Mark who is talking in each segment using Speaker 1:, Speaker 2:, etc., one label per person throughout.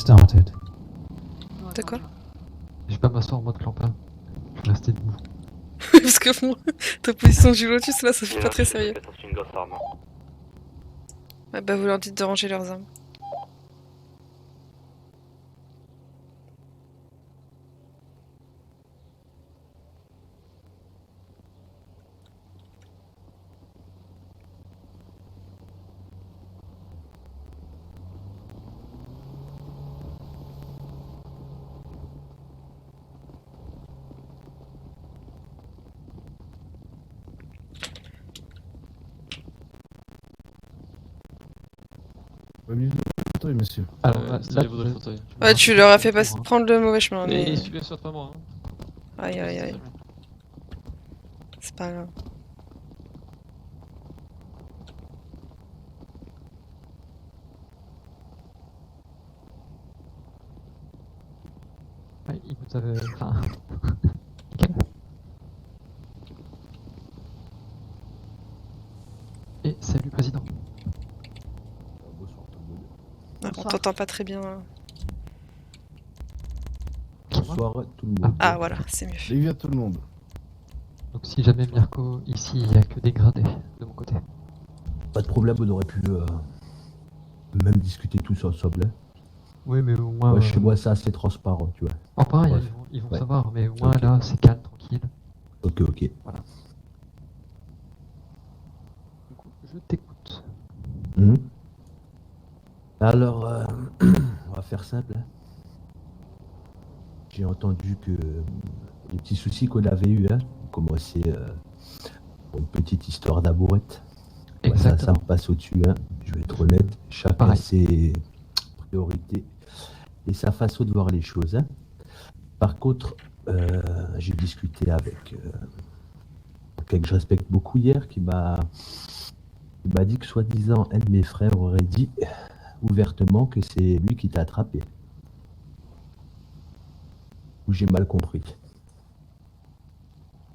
Speaker 1: started.
Speaker 2: De quoi?
Speaker 3: Je vais pas m'asseoir en mode clampin. Je vais rester debout.
Speaker 2: Parce que bon, ta position du lotus là, ça fait pas très sérieux. Ouais, bah vous leur dites de ranger leurs armes.
Speaker 4: Bienvenue dans le fauteuil, monsieur.
Speaker 3: Alors là,
Speaker 5: là, vous le fauteuil.
Speaker 2: Ouais, tu leur as fait prendre le mauvais chemin,
Speaker 5: Et
Speaker 2: mais...
Speaker 5: suis bien sûr pas moi.
Speaker 2: Aïe aïe aïe, c'est pas grave.
Speaker 3: Ouais, il vous avait... Enfin... Et salut président.
Speaker 4: Bonsoir tout le monde.
Speaker 2: Ah, on t'entend pas très bien.
Speaker 4: Bonsoir tout le monde.
Speaker 2: Ah voilà, c'est mieux.
Speaker 4: Et bien tout le monde.
Speaker 3: Donc si jamais Mirko, ici, il n'y a que des gradés de mon côté.
Speaker 4: Pas de problème, on aurait pu même discuter tous ensemble. Hein.
Speaker 3: Oui, mais au moins...
Speaker 4: Ouais, chez moi, c'est assez transparent, tu vois.
Speaker 3: En pareil,
Speaker 4: Bref.
Speaker 3: ils vont
Speaker 4: Ouais.
Speaker 3: savoir, mais au moins
Speaker 4: Ok.
Speaker 3: là, c'est calme, tranquille.
Speaker 4: Ok, ok.
Speaker 3: Voilà. Du coup, je t'écoute.
Speaker 4: Mhm. Alors, on va faire simple. Hein. J'ai entendu que les petits soucis qu'on avait eus, hein, commençaient une petite histoire d'amourette. Ouais, ça
Speaker 3: Exactement.
Speaker 4: me passe au-dessus, hein. Je vais être honnête. Chacun
Speaker 3: Pareil.
Speaker 4: ses priorités et sa façon de voir les choses. Hein. Par contre, j'ai discuté avec quelqu'un que je respecte beaucoup hier qui m'a dit que soi-disant un de mes frères aurait dit ouvertement que c'est lui qui t'a attrapé. Ou j'ai mal compris.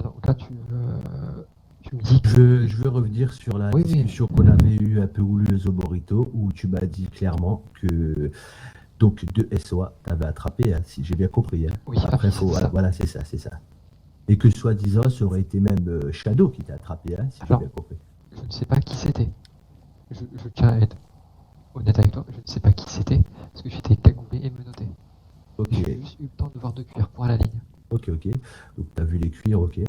Speaker 3: Donc là, tu me dis que...
Speaker 4: Je veux revenir sur la
Speaker 3: Oui,
Speaker 4: discussion qu'on avait eue un peu houleuse au Morito, où tu m'as dit clairement que donc deux SOA t'avaient attrapé, hein, si j'ai bien compris. Hein.
Speaker 3: Oui,
Speaker 4: Après,
Speaker 3: c'est ça.
Speaker 4: voilà, c'est ça. Et que soi-disant, ça aurait été même Shadow qui t'a attrapé, hein, si j'ai
Speaker 3: Alors,
Speaker 4: bien compris.
Speaker 3: Je ne sais pas qui c'était. Je tiens à être honnête avec toi, je ne sais pas qui c'était, parce que j'étais cagoulé et menotté.
Speaker 4: Ok,
Speaker 3: J'ai juste eu le temps de voir 2 cuirs pour à la ligne.
Speaker 4: ok. Donc t'as vu les cuirs, ok.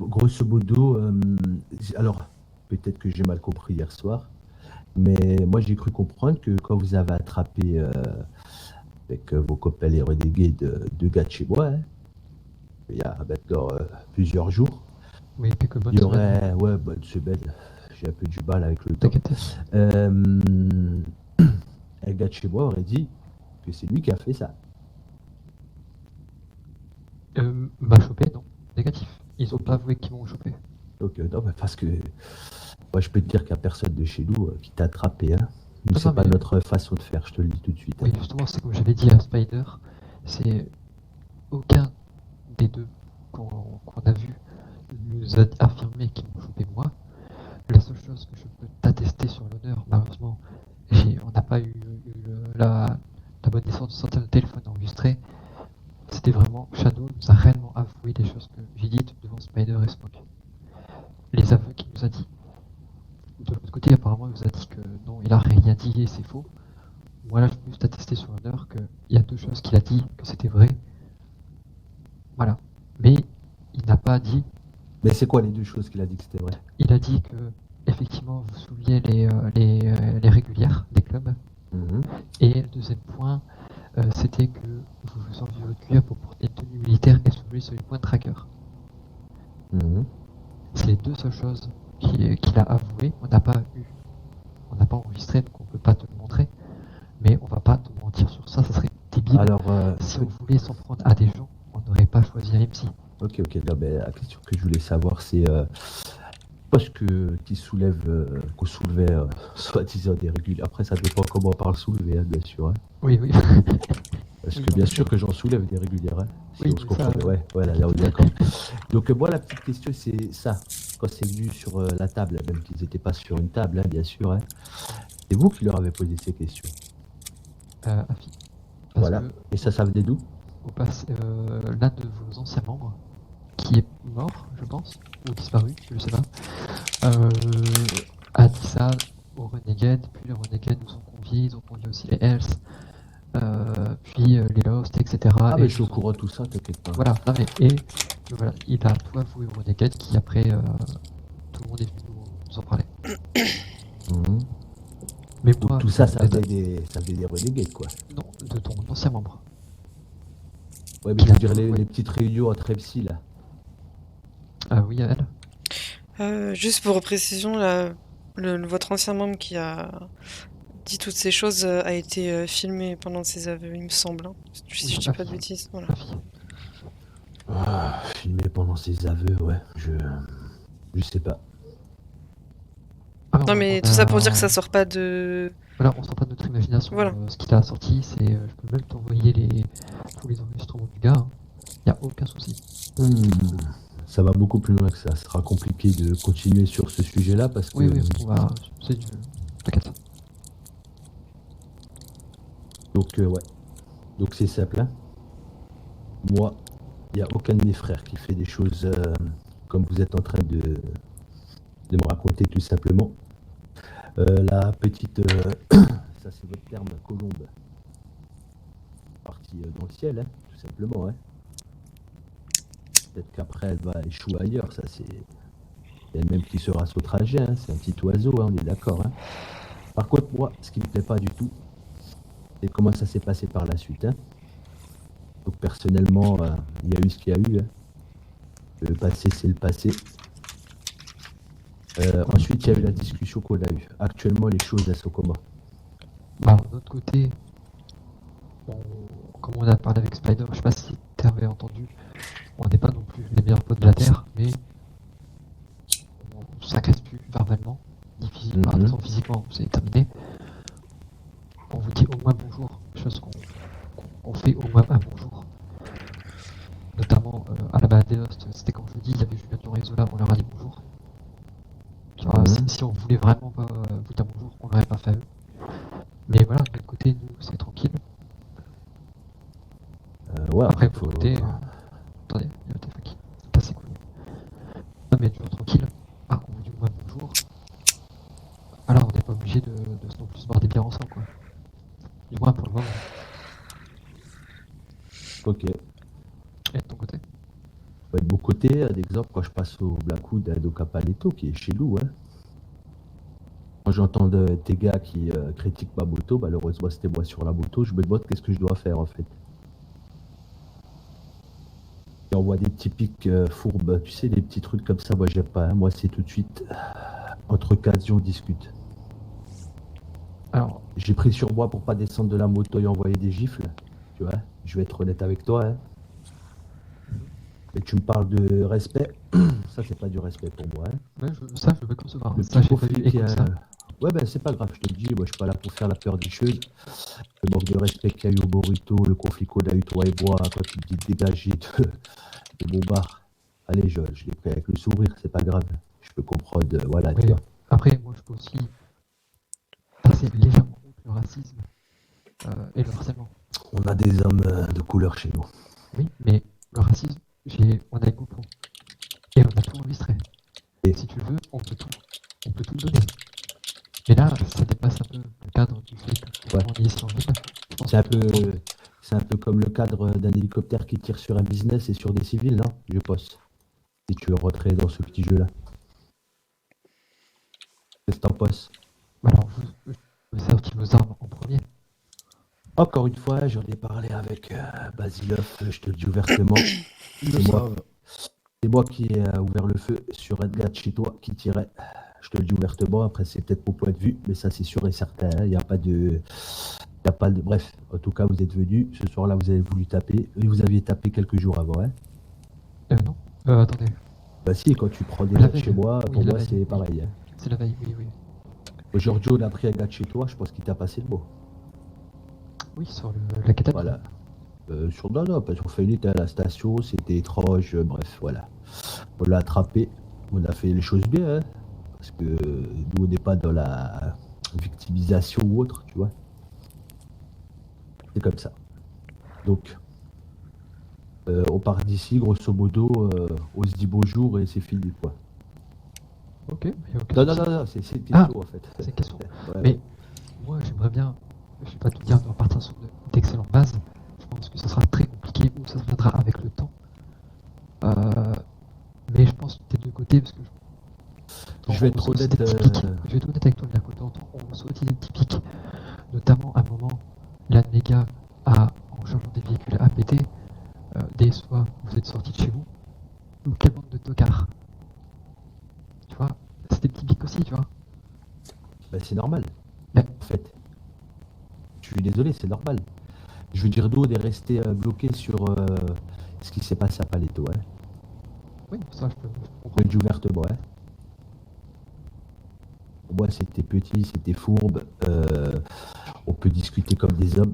Speaker 4: Grosso modo, alors peut-être que j'ai mal compris hier soir, mais moi j'ai cru comprendre que quand vous avez attrapé avec vos copains les renégés deux gars de chez moi, hein, il y a maintenant plusieurs jours,
Speaker 3: Oui, quelques bonnes
Speaker 4: il y
Speaker 3: semaines.
Speaker 4: aurait, ouais, bonne semaine, j'ai un peu du mal avec le temps.
Speaker 3: T'inquiète.
Speaker 4: Un gars de chez moi aurait dit que c'est lui qui a fait ça.
Speaker 3: M'a chopé, non. Négatif. Ils ont pas avoué qu'ils m'ont chopé.
Speaker 4: Donc, non, mais parce que moi, je peux te dire qu'il n'y a personne de chez nous qui t'a attrapé. Hein. Nous,
Speaker 3: Non,
Speaker 4: c'est pas
Speaker 3: mais-
Speaker 4: notre façon de faire, je te le dis tout de suite.
Speaker 3: Oui,
Speaker 4: Hein.
Speaker 3: justement, c'est comme j'avais dit à Spider, c'est aucun des deux qu'on a vu nous a affirmé qu'ils m'ont chopé moi. La seule chose que je peux t'attester sur l'honneur, malheureusement, on n'a pas eu la bonne licence de sortir le téléphone enregistré. C'était vraiment, Shadow nous a réellement avoué les choses que j'ai dites devant Spider et Smoke. Les aveux qu'il nous a dit. De l'autre côté, apparemment, il nous a dit que non, il a rien dit et c'est faux. Moi, là, je peux juste attester sur l'honneur qu'il y a 2 choses qu'il a dit, que c'était vrai. Voilà. Mais il n'a pas dit.
Speaker 4: Mais c'est quoi les deux choses qu'il a dit que c'était vrai?
Speaker 3: Il a dit que, effectivement, vous souliez les régulières des clubs.
Speaker 4: Mhm.
Speaker 3: Et le deuxième point, c'était que vous vous enviez votre cuir pour porter une tenue militaire et soulever sur les points de tracker.
Speaker 4: Mhm.
Speaker 3: C'est les 2 seules choses qu'il a avouées. On n'a pas enregistré, donc on peut pas te le montrer. Mais on va pas te mentir sur ça, ça serait débile.
Speaker 4: Alors,
Speaker 3: Si on voulait s'en prendre à des gens, on n'aurait pas choisi un MC.
Speaker 4: ok. Non, mais la question que je voulais savoir, c'est parce que qu'on soulevait soi-disant des réguliers. Après, ça dépend comment on parle soulever, hein, bien sûr. Hein.
Speaker 3: Oui.
Speaker 4: Parce
Speaker 3: Oui,
Speaker 4: que
Speaker 3: non,
Speaker 4: bien
Speaker 3: bien
Speaker 4: sûr
Speaker 3: sûr.
Speaker 4: que j'en soulève des régulières. Hein, si
Speaker 3: Oui,
Speaker 4: on se
Speaker 3: mais ça,
Speaker 4: comprend. Ouais, voilà, là on est d'accord. Donc moi, la petite question, c'est ça. Quand c'est venu sur la table, même qu'ils n'étaient pas sur une table, hein, bien sûr. Hein, c'est vous qui leur avez posé ces questions.
Speaker 3: Afi. parce
Speaker 4: Voilà.
Speaker 3: que
Speaker 4: Et ça venait d'où?
Speaker 3: l'un de vos anciens membres, qui est mort, je pense, ou disparu, je sais pas, euh, a dit ça aux Renegades, puis les Renegades nous ont conviés, ils ont convié aussi les Hells, puis les Lost, etc.
Speaker 4: Ah,
Speaker 3: Et
Speaker 4: mais
Speaker 3: ils
Speaker 4: je suis au
Speaker 3: nous ont-
Speaker 4: courant de tout ça, t'inquiète pas.
Speaker 3: Voilà, non mais, voilà, il a tout avoué aux Renegades qui après, tout le monde est venu nous en parler.
Speaker 4: Mhm.
Speaker 3: Mais
Speaker 4: Donc
Speaker 3: moi,
Speaker 4: tout ça, ça venait des renégades, quoi.
Speaker 3: non, de ton ancien membre.
Speaker 4: Ouais, mais
Speaker 3: Qui
Speaker 4: je
Speaker 3: a
Speaker 4: veux dire,
Speaker 3: tout avoué.
Speaker 4: les petites réunions entre MC, là.
Speaker 3: Ah oui, elle.
Speaker 1: Juste pour précision, votre ancien membre qui a dit toutes ces choses a été filmé pendant ses aveux, il me semble, hein. Si je dis
Speaker 3: la
Speaker 1: pas de
Speaker 3: fille.
Speaker 1: bêtises. Voilà.
Speaker 3: La fille.
Speaker 4: Ah, filmé pendant ses aveux, ouais. Je sais pas.
Speaker 3: Ah,
Speaker 1: Non, mais
Speaker 3: on
Speaker 1: tout ça pour dire que
Speaker 3: a-
Speaker 1: ça sort pas de.
Speaker 3: Voilà, on sort pas de notre imagination.
Speaker 1: Voilà.
Speaker 3: Ce qu'il a sorti, c'est. Je peux même t'envoyer tous les enregistrements du gars. Il n'y a aucun souci.
Speaker 4: Ça va beaucoup plus loin que ça. Ce sera compliqué de continuer sur ce sujet-là parce que.
Speaker 3: Oui, on va. C'est du. T'inquiète.
Speaker 4: Donc, ouais. Donc, c'est simple, hein. Moi, il n'y a aucun de mes frères qui fait des choses comme vous êtes en train de me raconter, tout simplement. La petite. Ça, c'est votre terme, colombe. Partie dans le ciel, hein, tout simplement, hein. Peut-être qu'après, elle va échouer ailleurs. Ça, c'est elle-même qui sera son trajet, hein. C'est un petit oiseau, hein, on est d'accord, hein. Par contre, moi, ce qui me plaît pas du tout, c'est comment ça s'est passé par la suite, hein. Donc personnellement, il y a eu ce qu'il y a eu, hein. Le passé, c'est le passé. Ensuite, il y a eu la discussion qu'on a eue. Actuellement, les choses, elles sont comment?
Speaker 3: Bah, de notre côté, comme on a parlé avec Spider, je sais pas si tu avais entendu, on n'est pas non plus les meilleurs potes de la Terre, mais on s'agresse plus verbalement, ni physiquement.
Speaker 4: Mhm.
Speaker 3: De toute façon, physiquement, c'est terminé. On vous dit au moins bonjour, chose qu'on fait au moins un bonjour. Notamment à la base des Lost, c'était comme je vous dis, il y avait Julien Durézola, on leur a dit bonjour. Tu vois, si on voulait vraiment pas vous dire bonjour, on l'aurait pas fait à eux. Mais voilà, de notre côté, nous, c'est tranquille.
Speaker 4: Ouais,
Speaker 3: Après, de
Speaker 4: faut-
Speaker 3: votre côté, attendez, il y a le téléphone qui passe, c'est cool. Non, mais toujours tranquille. Ah, on vous dit au moins bonjour. Alors, on n'est pas obligé de non plus se boire des bières ensemble, quoi. Du moins pour le moment.
Speaker 4: Ok.
Speaker 3: Et de ton côté?
Speaker 4: Ouais, de mon côté, d'exemple, quand je passe au Blackwood à Doka Paleto, qui est chez nous, hein. Quand j'entends tes gars qui critiquent ma moto, malheureusement c'était moi sur la moto, je me demande qu'est-ce que je dois faire en fait. Et on voit des petits pics fourbes, tu sais, des petits trucs comme ça, moi j'aime pas, hein. Moi c'est tout de suite, entre occasions, on discute.
Speaker 3: Alors,
Speaker 4: J'ai pris sur moi pour pas descendre de la moto et envoyer des gifles, tu vois, je vais être honnête avec toi, hein. Et tu me parles de respect, ça c'est pas du respect pour moi, hein.
Speaker 3: ouais, ça, je veux concevoir.
Speaker 4: Le
Speaker 3: Ça,
Speaker 4: petit
Speaker 3: j'ai pas vu
Speaker 4: profil qui
Speaker 3: écho
Speaker 4: a...
Speaker 3: ça.
Speaker 4: Ouais, ben c'est pas grave, je te le dis, moi je suis pas là pour faire la peur des choses. Le manque de respect qu'il y a eu au Burrito, le conflit qu'on a eu toi et moi, quand tu me dis de dégager de mon bar. Allez, je l'ai pris avec le sourire, c'est pas grave. Je peux comprendre, voilà, tu
Speaker 3: Mais
Speaker 4: vois.
Speaker 3: après, moi, je peux aussi passer légèrement outre le racisme et le harcèlement.
Speaker 4: On a des hommes de couleur chez nous.
Speaker 3: Oui, mais le racisme, on a une GoPro. Et on a tout enregistré.
Speaker 4: Et-
Speaker 3: Si tu le veux, on peut tout le donner. Mais là, ça dépasse un peu le cadre du fait que
Speaker 4: Ouais.
Speaker 3: on est ici en ville. Je pense
Speaker 4: C'est un peu comme le cadre d'un hélicoptère qui tire sur un business et sur des civils, non? Je pense. Si tu veux rentrer dans ce petit jeu-là. Qu'est-ce que t'en penses?
Speaker 3: Alors, je veux sortir vos armes en premier.
Speaker 4: Encore une fois, j'en ai parlé avec Basilov, je te le dis ouvertement.
Speaker 2: Ils
Speaker 4: C'est
Speaker 2: le
Speaker 4: moi.
Speaker 2: savent.
Speaker 4: C'est moi qui ai ouvert le feu sur un gars de chez toi qui tirait. Je te le dis ouvertement, après c'est peut-être mon point de vue, mais ça c'est sûr et certain, hein. Il n'y a pas de... Il y a pas de... Bref, en tout cas vous êtes venu, ce soir-là vous avez voulu taper, et vous aviez tapé quelques jours avant, hein.
Speaker 3: Non. Attendez.
Speaker 4: Bah si, quand tu prends des
Speaker 3: La
Speaker 4: gars de
Speaker 3: veille,
Speaker 4: chez moi,
Speaker 3: oui,
Speaker 4: pour
Speaker 3: la
Speaker 4: moi
Speaker 3: veille,
Speaker 4: c'est
Speaker 3: oui.
Speaker 4: pareil, hein.
Speaker 3: C'est la veille, oui.
Speaker 4: Giorgio, on a pris un gars de chez toi, je pense qu'il t'a passé le mot.
Speaker 3: Oui, sur la kétamine.
Speaker 4: Voilà. Non, parce qu'on fait une était à la station, c'était étrange, bref, voilà. On l'a attrapé, on a fait les choses bien, hein, parce que nous on n'est pas dans la victimisation ou autre, tu vois. C'est comme ça. Donc, on part d'ici, grosso modo, on se dit bonjour et c'est fini, quoi.
Speaker 3: Ok, il n'y a aucun
Speaker 4: Non, non,
Speaker 3: souci.
Speaker 4: non, non, c'était
Speaker 3: Ah,
Speaker 4: tout, en fait.
Speaker 3: c'est une question.
Speaker 4: Ouais,
Speaker 3: Mais
Speaker 4: ouais.
Speaker 3: moi, j'aimerais bien, je vais pas tout dire, de repartir sur d'excellentes bases. Je pense que ça sera très compliqué ou ça se viendra avec le temps. Euh, mais je pense que des deux côtés, parce que
Speaker 4: Je vais
Speaker 3: on
Speaker 4: être
Speaker 3: reçoit aussi des
Speaker 4: honnête.
Speaker 3: typiques. Je vais être honnête avec toi, Mirko, on reçoit aussi des typiques. Notamment, à un moment, l'un de mes gars en changeant des véhicules, a pété. Des fois, vous êtes sortis de chez vous. Ou quelle bande de tocards. Tu vois, c'est des petits pics aussi, tu vois.
Speaker 4: Ben, c'est normal,
Speaker 3: Mais,
Speaker 4: en fait. Je suis désolé, c'est normal. Je veux dire, nous, on est resté bloqué sur ce qui s'est passé à Paletto, hein.
Speaker 3: oui, ça, je peux
Speaker 4: Je
Speaker 3: comprendre.
Speaker 4: le dis ouvertement, hein. Pour moi, c'était petit, c'était fourbe. On peut discuter comme des hommes.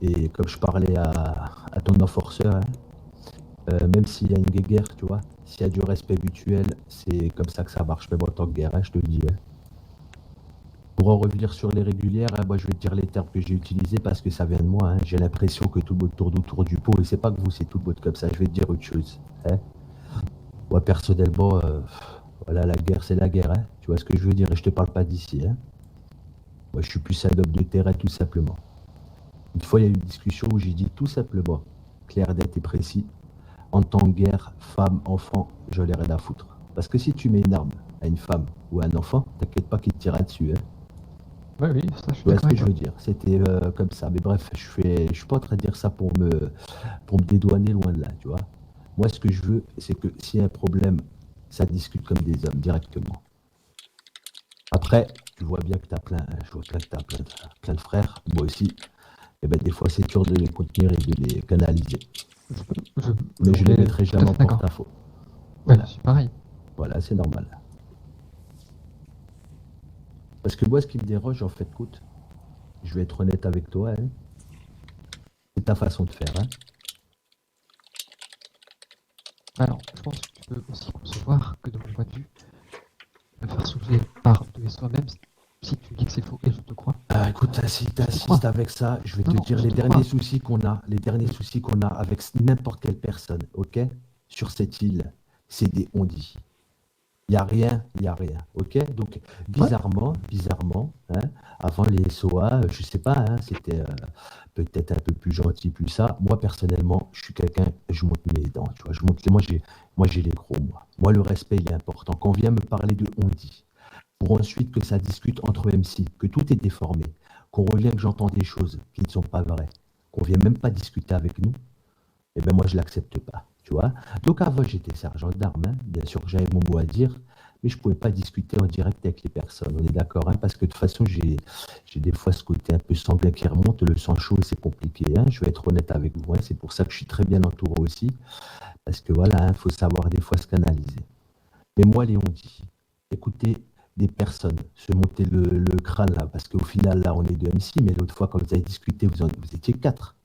Speaker 4: Et comme je parlais à ton enforceur, hein, même s'il y a une guerre, tu vois, s'il y a du respect mutuel, c'est comme ça que ça marche, même en tant que guerre, hein, je te le dis, hein. Pour en revenir sur les régulières, hein, moi je vais te dire les termes que j'ai utilisés parce que ça vient de moi, hein. J'ai l'impression que tout le monde tourne autour du pot et c'est pas que vous, c'est tout le monde comme ça. Je vais te dire autre chose, hein. Moi personnellement, voilà, la guerre c'est la guerre, hein. Tu vois ce que je veux dire et je te parle pas d'ici, hein. Moi je suis plus un homme de terrain tout simplement. Une fois il y a eu une discussion où j'ai dit tout simplement, clair, net et précis, en temps de guerre, femme, enfant, j'en ai rien à foutre. Parce que si tu mets une arme à une femme ou à un enfant, t'inquiète pas qu'il te tirera dessus, hein.
Speaker 3: Oui, oui, ça, je suis
Speaker 4: Tu vois ce
Speaker 3: d'accord
Speaker 4: que
Speaker 3: avec
Speaker 4: je
Speaker 3: toi.
Speaker 4: veux dire? C'était comme ça. Mais bref, je suis pas en train de dire ça pour me dédouaner loin de là, tu vois. Moi, ce que je veux, c'est que s'il y a un problème, ça discute comme des hommes directement. Après, tu vois bien que tu as plein, je vois bien que tu as plein de frères, moi aussi. Et ben, des fois, c'est dur de les contenir et de les canaliser. Mais je
Speaker 3: On
Speaker 4: les
Speaker 3: est
Speaker 4: mettrai
Speaker 3: tout à
Speaker 4: jamais en
Speaker 3: fait d'accord.
Speaker 4: porte-à-faux.
Speaker 3: Ouais,
Speaker 4: Voilà,
Speaker 3: je suis pareil.
Speaker 4: voilà, c'est normal. Parce que moi, ce qui me dérange, en fait, écoute, je vais être honnête avec toi, hein, c'est ta façon de faire, hein.
Speaker 3: Alors, je pense que tu peux aussi concevoir que de mon point de vue, me faire soulever par de soi-même, si tu dis que c'est faux, et je te crois,
Speaker 4: Ah, écoute, si tu
Speaker 3: je te crois.
Speaker 4: insistes avec ça, je vais
Speaker 3: Non,
Speaker 4: te
Speaker 3: non,
Speaker 4: dire
Speaker 3: je
Speaker 4: les
Speaker 3: te crois.
Speaker 4: derniers soucis qu'on a, les derniers soucis qu'on a avec n'importe quelle personne, ok? Sur cette île, c'est des on-dit. Il n'y a rien, il n'y a rien, ok? Donc,
Speaker 3: Ouais,
Speaker 4: bizarrement, hein, avant les SOA, je sais pas, hein, c'était peut-être un peu plus gentil, plus ça. Moi, personnellement, je suis quelqu'un, je monte mes dents, tu vois, moi, j'ai les gros, moi. Moi, le respect, il est important. Quand on vient me parler de on-dit, pour ensuite que ça discute entre MC, que tout est déformé, qu'on revient que j'entends des choses qui ne sont pas vraies, qu'on vient même pas discuter avec nous, eh ben moi je l'accepte pas, tu vois. Donc avant j'étais sergent d'armes, hein. Bien sûr que j'avais mon mot à dire, mais je pouvais pas discuter en direct avec les personnes, on est d'accord, hein, parce que de toute façon j'ai des fois ce côté un peu sanguin qui remonte, le sang chaud c'est compliqué, hein. Je vais être honnête avec vous, hein. C'est pour ça que je suis très bien entouré aussi, parce que voilà, il faut savoir des fois se canaliser. Mais moi, Léon dit, écoutez des personnes se monter le crâne là, parce qu'au final, là, on est deux MC, mais l'autre fois, quand vous avez discuté, vous étiez quatre.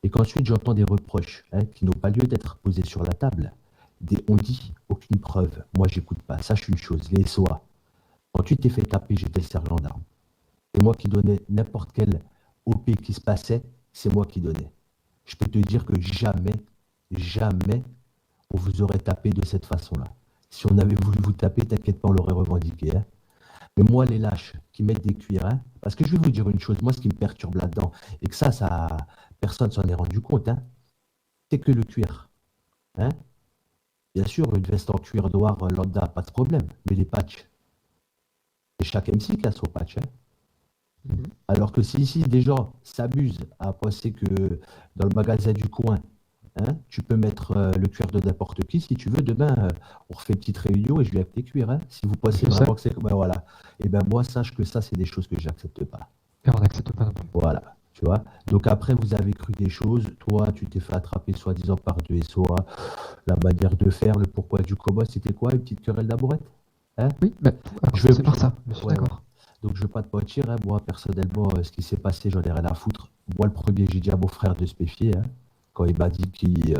Speaker 4: Et qu'ensuite, j'entends des reproches, hein, qui n'ont pas lieu d'être posés sur la table. On dit aucune preuve. Moi, j'écoute pas. Sache une chose, les SOA. Quand tu t'es fait taper, j'étais le sergent d'armes. C'est moi qui donnais n'importe quel OP qui se passait, c'est moi qui donnais. Je peux te dire que jamais, on vous aurait tapé de cette façon-là. Si on avait voulu vous taper, t'inquiète pas, on l'aurait revendiqué, hein. Mais moi, les lâches qui mettent des cuirs, hein, parce que je vais vous dire une chose, moi, ce qui me perturbe là-dedans, et que ça personne s'en est rendu compte, hein, c'est que le cuir. Hein. Bien sûr, une veste en cuir noir lambda, pas de problème, mais les patchs, c'est chaque MC qui a son patch, hein.
Speaker 3: mhm.
Speaker 4: Alors que si ici, des gens s'amusent à penser que dans le magasin du coin, hein, tu peux mettre le cuir de n'importe qui. Si tu veux, demain, on refait une petite réunion et je lui avec tes cuirs, hein. Si vous pensez
Speaker 3: Je sais,
Speaker 4: vraiment que c'est... Ben voilà. Et ben moi, sache que ça, c'est des choses que j'accepte pas.
Speaker 3: et on n'accepte pas non plus.
Speaker 4: Voilà. Tu vois. Donc après, vous avez cru des choses. Toi, tu t'es fait attraper soi-disant par deux SOA. La manière de faire, le pourquoi du comment, c'était quoi? Une petite querelle d'amourette? Hein.
Speaker 3: Oui, mais alors,
Speaker 4: Je vais...
Speaker 3: c'est par ça, je suis
Speaker 4: Ouais, ouais.
Speaker 3: d'accord.
Speaker 4: Donc je ne vais pas te mentir, hein, moi personnellement, ce qui s'est passé, j'en ai rien à foutre. Moi le premier, j'ai dit à mon frère de se méfier, hein, quand il m'a dit qu'il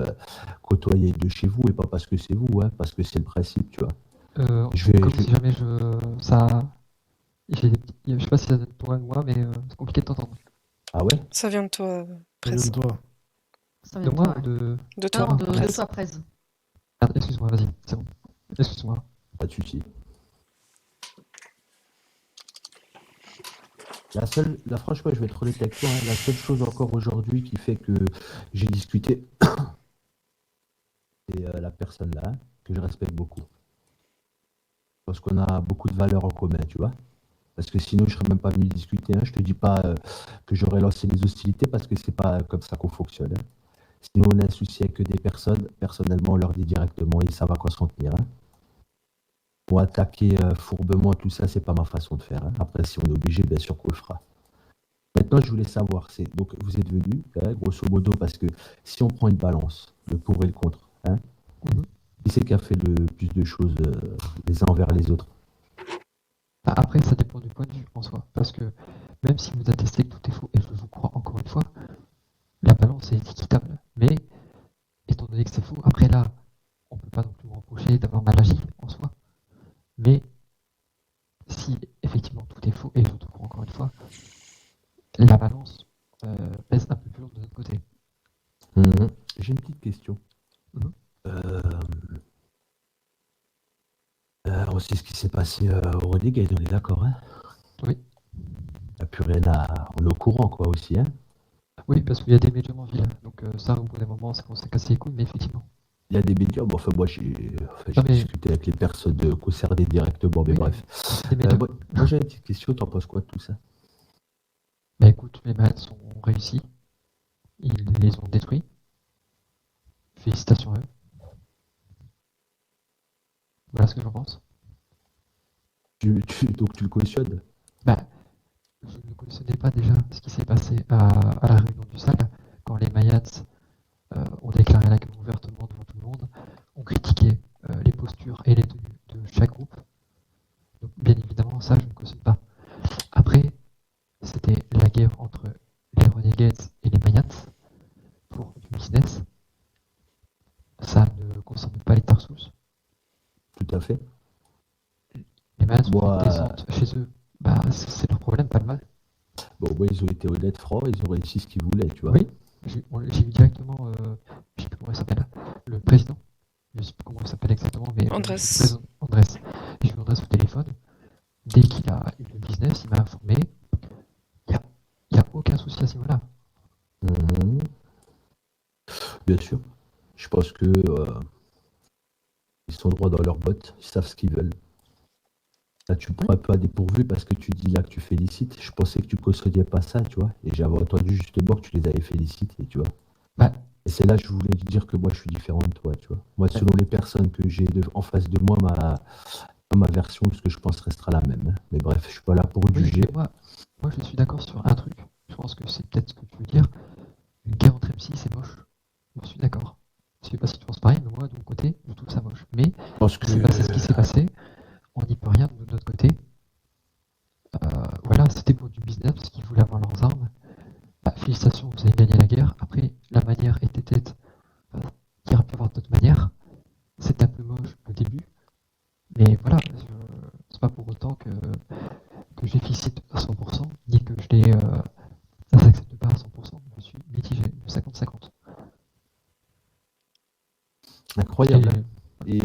Speaker 4: côtoyait de chez vous, et pas parce que c'est vous, hein, parce que c'est le principe, tu vois. Je
Speaker 3: Au
Speaker 4: vais,
Speaker 3: cas où,
Speaker 4: je-
Speaker 3: si jamais je sais pas si ça vient de toi ou moi, mais c'est compliqué de t'entendre.
Speaker 4: Ah ouais?
Speaker 1: Ça vient de toi,
Speaker 2: Ça vient de
Speaker 1: Presse.
Speaker 2: toi. Ça
Speaker 3: De
Speaker 2: vient de
Speaker 3: moi
Speaker 2: toi,
Speaker 3: ou
Speaker 2: ouais.
Speaker 1: De
Speaker 2: Non,
Speaker 1: toi,
Speaker 2: de
Speaker 1: Presse.
Speaker 2: toi, Prez.
Speaker 3: Ah, excuse-moi, vas-y, c'est bon. Excuse-moi.
Speaker 4: Pas de souci. Franchement, je vais être honnête avec toi, hein, la seule chose encore aujourd'hui qui fait que j'ai discuté, c'est la personne là, que je respecte beaucoup. Parce qu'on a beaucoup de valeurs en commun, tu vois. Parce que sinon, je serais même pas venu discuter, hein. Je te dis pas que j'aurais lancé les hostilités parce que c'est pas comme ça qu'on fonctionne, hein. Sinon, on a un souci avec des personnes. Personnellement, on leur dit directement et ça va quoi s'en tenir, hein. Pour attaquer fourbement tout ça, c'est pas ma façon de faire, hein. Après, si on est obligé, bien sûr qu'on le fera. Maintenant, je voulais savoir, donc vous êtes venu, hein, grosso modo, parce que si on prend une balance, le pour et le contre, hein,
Speaker 3: Mhm.
Speaker 4: qui c'est qui a fait le plus de choses les uns envers les autres?
Speaker 3: Ah, après, ça dépend du point de vue en soi. Parce que même si vous attestez que tout est faux, et je vous crois encore une fois, la balance est équitable. Mais étant donné que c'est faux, après là, on peut pas non plus me reprocher d'avoir mal agi en soi. Mais si effectivement tout est faux, et je te crois encore une fois, la balance pèse un peu plus lourd de notre côté.
Speaker 4: Mhm. J'ai une petite question.
Speaker 3: Mhm.
Speaker 4: Euh, on sait ce qui s'est passé au Renegade, on est d'accord, hein?
Speaker 3: Oui,
Speaker 4: La purée, là, on est au courant, quoi, aussi, hein?
Speaker 3: oui, parce qu'il y a des médiums en ville. Donc ça, au bout d'un moment, ça commence à casser les couilles, mais effectivement.
Speaker 4: Il y a des médias, bon, enfin, moi, j'ai
Speaker 3: Non mais,
Speaker 4: discuté avec les personnes concernées directement, mais
Speaker 3: oui,
Speaker 4: bref.
Speaker 3: des médiums.
Speaker 4: Moi, j'ai une petite question, t'en penses quoi de tout ça?
Speaker 3: Bah écoute, les Mets ont réussi, ils les ont détruits. Félicitations à eux. Voilà ce que j'en pense.
Speaker 4: Donc, tu le cautionnes?
Speaker 3: Bah, je ne cautionnais pas déjà ce qui s'est passé à la réunion du SAL, quand les Mayans ont déclaré la guerre ouvertement devant tout le monde, ont critiqué les postures et les tenues de chaque groupe. Donc, bien évidemment, ça, je ne cautionne pas. Après, c'était la guerre entre les Renegades et les Mayans pour du business. Ça ne concerne pas les Tarsus.
Speaker 4: Tout à fait.
Speaker 3: Les Mayans ont fait une
Speaker 4: Moi,
Speaker 3: descente chez eux. Bah, c'est leur problème, pas le mal.
Speaker 4: bon, moi, ils ont été honnêtes, francs, ils ont réussi ce qu'ils voulaient, tu vois.
Speaker 3: Oui, j'ai vu directement, je sais plus comment il s'appelle, le président. Je sais plus comment il s'appelle exactement, mais j'ai vu le
Speaker 1: Andrés.
Speaker 3: président Andrés. J'ai vu Andrés au téléphone. Dès qu'il a eu le business, il m'a informé. Il n'y a, y a aucun souci à ce niveau-là.
Speaker 4: Mhm. Bien sûr. Je pense que ils sont droits dans leurs bottes, ils savent ce qu'ils veulent. Là, tu me
Speaker 3: Oui.
Speaker 4: prends un peu à dépourvu parce que tu dis là que tu félicites. Je pensais que tu cautionnais pas ça, tu vois. Et j'avais entendu justement que tu les avais félicités, tu vois.
Speaker 3: Bah,
Speaker 4: Et c'est là que je voulais te dire que moi, je suis différent de toi, tu vois. Moi, selon les personnes que j'ai en face de moi, ma version de ce que je pense restera la même, hein. Mais bref, je suis pas là pour
Speaker 3: oui,
Speaker 4: juger.
Speaker 3: mais moi, je suis d'accord sur un truc. Je pense que c'est peut-être ce que tu veux dire. Une guerre entre MC, c'est moche. Je suis d'accord. Je sais pas si tu penses pareil, mais moi, de mon côté, je trouve ça moche. Mais
Speaker 4: Je pense que
Speaker 3: c'est passé ce qui s'est passé. On n'y peut rien de notre côté. Voilà, c'était pour du business parce qu'ils voulaient avoir leurs armes. Bah, félicitations, vous avez gagné la guerre. Après, la manière était peut-être qu'il aurait pu avoir d'autres manières. C'était un peu moche au début, mais voilà, c'est pas pour autant que je les félicite à 100%, ni que ça s'accepte pas à 100%. Je suis mitigé, 50-50.
Speaker 4: incroyable, hein.
Speaker 3: Et
Speaker 4: Et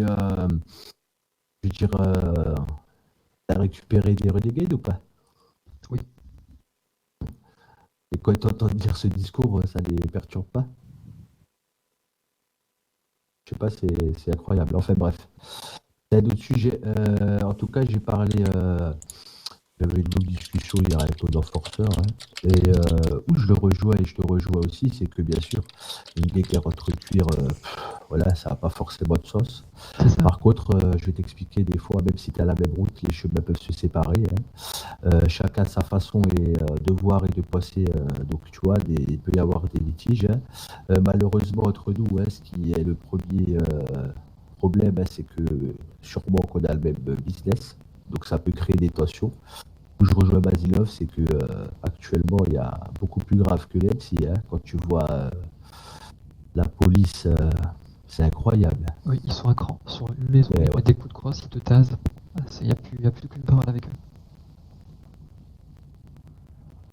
Speaker 4: je veux dire, t'as récupéré des renegades ou pas?
Speaker 3: oui,
Speaker 4: Et quand tu entends dire ce discours, ça les perturbe pas? Je sais pas, c'est incroyable. Enfin bref, il y a d'autres sujets. En tout cas, j'ai parlé. J'avais une longue discussion hier avec ton enforceur, hein. Et où je le rejoins et je te rejoins aussi, c'est que bien sûr, une guerre entre cuir, voilà, ça n'a pas forcément de sens.
Speaker 3: c'est ça.
Speaker 4: Par contre, je vais t'expliquer des fois, même si tu as la même route, les chemins peuvent se séparer, hein. Chacun sa façon de voir et de passer. Donc, tu vois, il peut y avoir des litiges, hein. Malheureusement, entre nous, hein, ce qui est le premier problème, hein, c'est que sûrement qu'on a le même business. Donc, ça peut créer des tensions. Où je rejoins Basilov, c'est que actuellement, il y a beaucoup plus grave que l'EMC, hein. Quand tu vois la police, c'est incroyable.
Speaker 3: Oui, ils sont à cran. Sur une maison,
Speaker 4: Mais
Speaker 3: ils
Speaker 4: ouais.
Speaker 3: mettent des coups de crosse, ils te tasent. Il n'y a plus qu'une parole avec eux.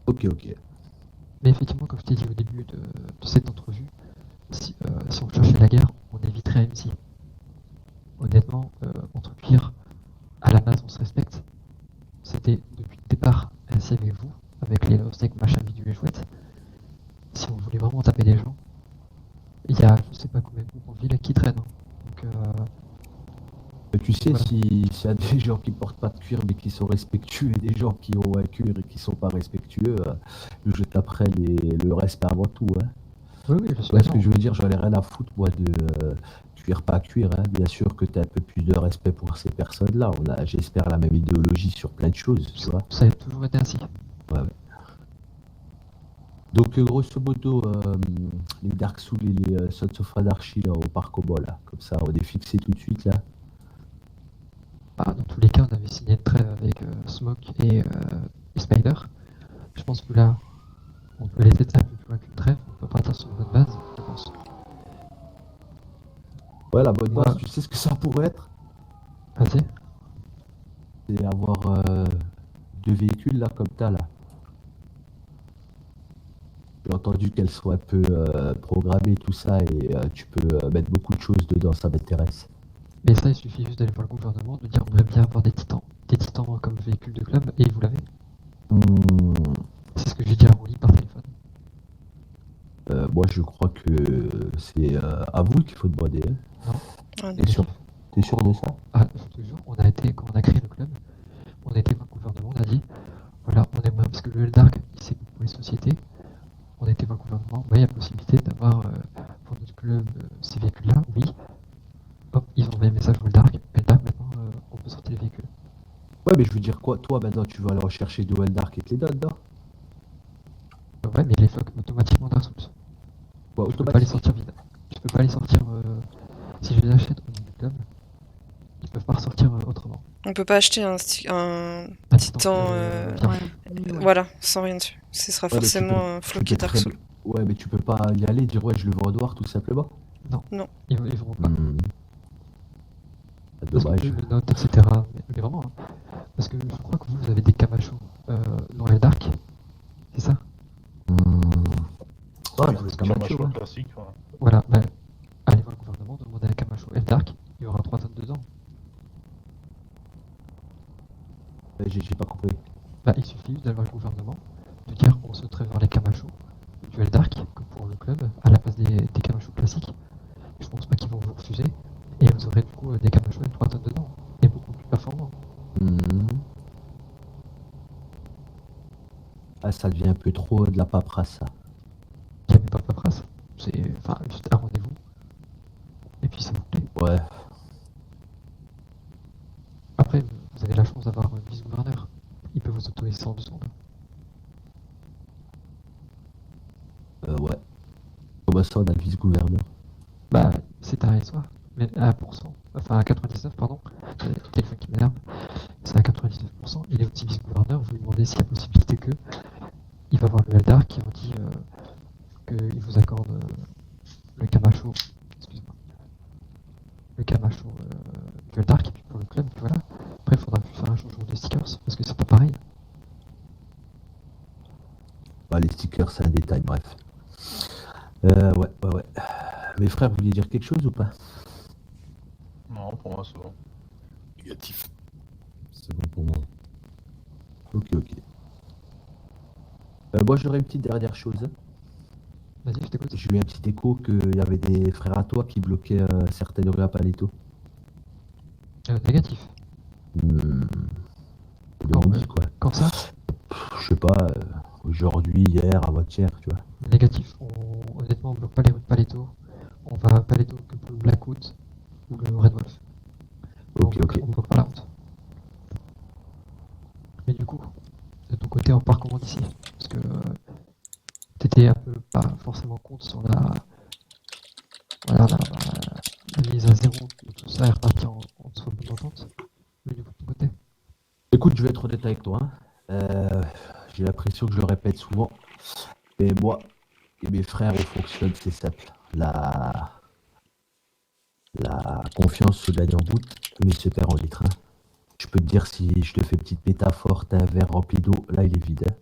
Speaker 4: Ok, ok.
Speaker 3: Mais effectivement, comme je t'ai dit au début de cette entrevue, vraiment entre cuir, à la base on se respecte. C'était depuis le départ ainsi avec vous, avec les steaks, machin, bidule et chouette. Si on voulait vraiment taper les gens, il y a je sais pas combien de groupes en ville qui traînent. Hein. Donc
Speaker 4: Tu sais,
Speaker 3: voilà.
Speaker 4: s'il y a des gens qui portent pas de cuir mais qui sont respectueux et des gens qui ont un cuir et qui sont pas respectueux, je taperai le respect avant tout. Hein.
Speaker 3: Oui, oui, je suis
Speaker 4: Tu vois ce que
Speaker 3: d'accord.
Speaker 4: je veux dire? J'en ai rien à foutre, moi, de cuir, pas cuir. Hein. Bien sûr que tu as un peu plus de respect pour ces personnes-là. On a, j'espère, la même idéologie sur plein de choses, tu vois.
Speaker 3: Ça a toujours été ainsi.
Speaker 4: Ouais, ouais. Donc, grosso modo, les Dark Souls et les Sons of Anarchy là, au parc au bol, là. Comme ça, on est fixé tout de suite, là.
Speaker 3: Bah, dans tous les cas, on avait signé une trêve avec Smoke et Spider. Je pense que là, on peut laisser ça un peu plus loin qu'une trêve. On peut partir sur une bonne base, je pense.
Speaker 4: Ouais, la bonne base,
Speaker 3: Ouais.
Speaker 4: tu sais ce que ça pourrait être?
Speaker 3: Vas-y.
Speaker 4: C'est avoir deux véhicules, là, comme t'as, là. J'ai entendu qu'elles soient un peu programmées, tout ça, et tu peux mettre beaucoup de choses dedans, ça m'intéresse.
Speaker 3: Mais ça, il suffit juste d'aller voir le gouvernement, de dire on aimerait bien avoir des titans. Des titans comme véhicule de club, et vous l'avez.
Speaker 4: Hmm,
Speaker 3: C'est ce que j'ai dit à Rolly par téléphone.
Speaker 4: moi, je crois que c'est à vous qu'il faut demander. Hein.
Speaker 1: Ah,
Speaker 4: T'es sûr? T'es sûr de ça?
Speaker 3: Ah, je te jure, quand on a créé le club, on a été voir le gouvernement, on a dit, voilà, on aimerait, parce que le Dark, c'est pour les sociétés, on a été voir le gouvernement, ouais, il y a possibilité d'avoir pour notre club ces véhicules-là, oui. Hop, ils ont envoyé un message au Dark, et le Dark, maintenant, on peut sortir les véhicules.
Speaker 4: Ouais, mais je veux dire quoi? Toi, maintenant, tu vas aller rechercher de Dark et te les donne, non?
Speaker 3: Ouais, mais ils les floquent automatiquement Dark Souls.
Speaker 4: Quoi,
Speaker 3: Tu peux pas les
Speaker 4: automatique?
Speaker 3: sortir vite. Tu peux pas les sortir, si je les achète au niveau du club, ils peuvent pas ressortir autrement.
Speaker 1: on peut pas acheter un
Speaker 3: Un
Speaker 1: titan,
Speaker 3: vierge.
Speaker 2: Ouais.
Speaker 1: voilà, sans rien dessus. Ce sera
Speaker 4: Ouais, mais tu peux,
Speaker 1: forcément
Speaker 4: tu
Speaker 1: floqué
Speaker 4: peux
Speaker 1: Dark
Speaker 4: très
Speaker 1: Souls.
Speaker 4: bien. Ouais, mais tu peux pas y aller et dire ouais, je le veux en noir, tout simplement.
Speaker 3: Non, ils vont pas.
Speaker 4: Hmm,
Speaker 3: Parce que
Speaker 4: dommage.
Speaker 3: eux le notent, etc. Mais vraiment, hein. Parce que je crois que vous avez des Camacho dans le Dark, c'est ça?
Speaker 4: Hmm.
Speaker 5: Oui,
Speaker 4: Voilà, c'est comme un
Speaker 5: Camacho
Speaker 4: show, hein.
Speaker 5: classique. Ouais.
Speaker 3: Voilà, bah, allez voir le gouvernement, demandez à Camacho et le Dark, il y aura 3 tonnes dedans.
Speaker 4: J'ai pas compris.
Speaker 3: Bah, il suffit juste d'aller voir le gouvernement, de dire on souhaiterait voir les Camacho du Dark, comme pour le club, à la place des Camacho classiques. Je pense pas qu'ils vont vous refuser, et vous aurez du coup des Camacho avec 3 tonnes dedans, et beaucoup plus performants.
Speaker 4: Hmm. Ah, ça devient un peu trop de la paperasse, ça.
Speaker 3: Il n'y a même pas de paperasse, c'est enfin juste un rendez-vous, et puis ça vous plaît.
Speaker 4: Ouais.
Speaker 3: Après, vous avez la chance d'avoir un vice-gouverneur, il peut vous autoriser ça en 2 secondes.
Speaker 4: Ouais. Comment ça, on a le vice-gouverneur?
Speaker 3: Bah, c'est un SOA, mais à 1%, enfin à 99, pardon, c'est le téléphone qui m'énerve, c'est à 99%, il est aussi vice-gouverneur, vous lui demandez s'il y a possibilité que, il va voir le Eldar qui en dit qu'il vous accorde le Camacho, excuse-moi, le Camacho du Eldar qui est pour le club, puis voilà. Après, il faudra faire un changement de stickers, parce que c'est pas pareil.
Speaker 4: Bah, les stickers, c'est un détail, bref. Ouais. Mes frères, vous vouliez dire quelque chose ou pas?
Speaker 5: Non, pour moi, c'est bon.
Speaker 2: Négatif.
Speaker 4: C'est bon pour moi. Ok. Moi, j'aurais une petite dernière chose.
Speaker 3: Vas-y, je t'écoute.
Speaker 4: J'ai eu un petit écho qu'il y avait des frères à toi qui bloquaient certaines rues à Paleto.
Speaker 3: Négatif.
Speaker 4: Hmm.
Speaker 3: Quand,
Speaker 4: On dit quoi?
Speaker 3: quand ça?
Speaker 4: Je sais pas, aujourd'hui, hier, avant-hier, tu vois.
Speaker 3: Négatif. Honnêtement, on bloque pas les rues de Paletto. On va à Paletto que pour le Blackwood ou le Red Wolf.
Speaker 4: Ok.
Speaker 3: On bloque pas la route. Mais du coup, de ton côté, on part comment d'ici? Parce que t'étais un peu pas forcément contre sur la mise à zéro de tout ça est reparti en soit bonne entente. Mais du coup, de ton côté.
Speaker 4: Écoute, je vais être honnête avec toi. Hein. J'ai l'impression que je le répète souvent. Mais moi et mes frères, on fonctionne, c'est simple. La confiance se gagne en gouttes, mais se perd en litres. Hein. Je peux te dire, si je te fais une petite métaphore, t'as un verre rempli d'eau, là il est vide. Hein.